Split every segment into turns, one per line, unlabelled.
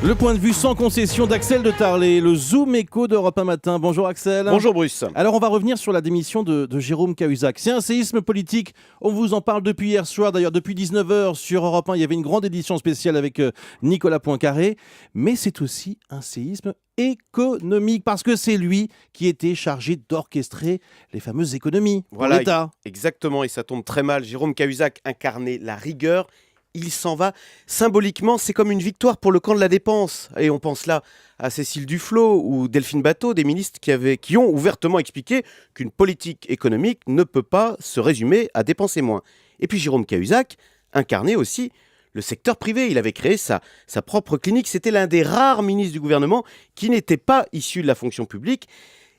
Le point de vue sans concession d'Axel de Tarlé, le Zoom écho d'Europe 1 matin. Bonjour Axel.
Bonjour Bruce.
Alors on va revenir sur la démission de Jérôme Cahuzac. C'est un séisme politique, on vous en parle depuis hier soir. D'ailleurs depuis 19h sur Europe 1, il y avait une grande édition spéciale avec Nicolas Poincaré. Mais c'est aussi un séisme économique parce que c'est lui qui était chargé d'orchestrer les fameuses économies pour l'État.
Exactement, et ça tombe très mal. Jérôme Cahuzac incarnait la rigueur. Il s'en va. Symboliquement, c'est comme une victoire pour le camp de la dépense. Et on pense là à Cécile Duflot ou Delphine Batho, des ministres qui ont ouvertement expliqué qu'une politique économique ne peut pas se résumer à dépenser moins. Et puis Jérôme Cahuzac incarnait aussi le secteur privé. Il avait créé sa propre clinique. C'était l'un des rares ministres du gouvernement qui n'était pas issu de la fonction publique.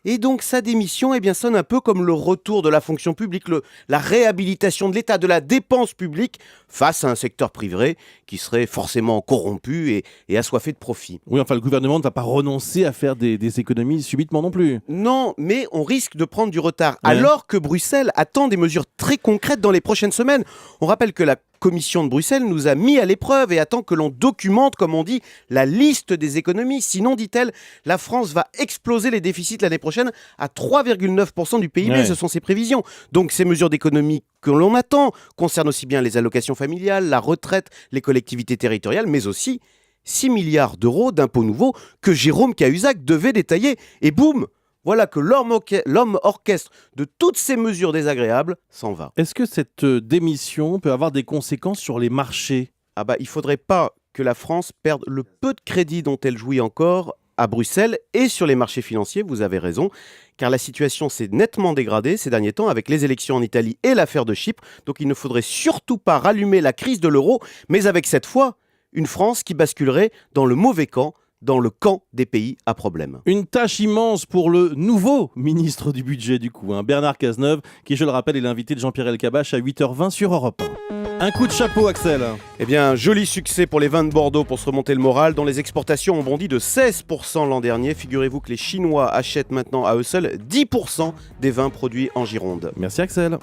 Et donc sa démission sonne un peu comme le retour de la fonction publique, la réhabilitation de l'État, de la dépense publique face à un secteur privé qui serait forcément corrompu et assoiffé de profit.
Oui, enfin le gouvernement ne va pas renoncer à faire des économies subitement non plus.
Non, mais on risque de prendre du retard, alors que Bruxelles attend des mesures très concrètes dans les prochaines semaines. On rappelle que la Commission de Bruxelles nous a mis à l'épreuve et attend que l'on documente, comme on dit, la liste des économies. Sinon, dit-elle, la France va exploser les déficits l'année prochaine à 3,9% du PIB. Ce sont ses prévisions. Donc ces mesures d'économie que l'on attend concernent aussi bien les allocations familiales, la retraite, les collectivités territoriales, mais aussi 6 milliards d'euros d'impôts nouveaux que Jérôme Cahuzac devait détailler. Et boum, voilà que l'homme orchestre de toutes ces mesures désagréables s'en va.
Est-ce que cette démission peut avoir des conséquences sur les marchés ?
Il ne faudrait pas que la France perde le peu de crédit dont elle jouit encore à Bruxelles et sur les marchés financiers, vous avez raison, car la situation s'est nettement dégradée ces derniers temps avec les élections en Italie et l'affaire de Chypre. Donc il ne faudrait surtout pas rallumer la crise de l'euro, mais avec cette fois, une France qui basculerait dans le mauvais camp, dans le camp des pays à problème.
Une tâche immense pour le nouveau ministre du budget du coup, Bernard Cazeneuve, qui je le rappelle est l'invité de Jean-Pierre Elkabbach à 8h20 sur Europe 1. Un coup de chapeau Axel.
Joli succès pour les vins de Bordeaux pour se remonter le moral, dont les exportations ont bondi de 16% l'an dernier. Figurez-vous que les Chinois achètent maintenant à eux seuls 10% des vins produits en Gironde.
Merci Axel.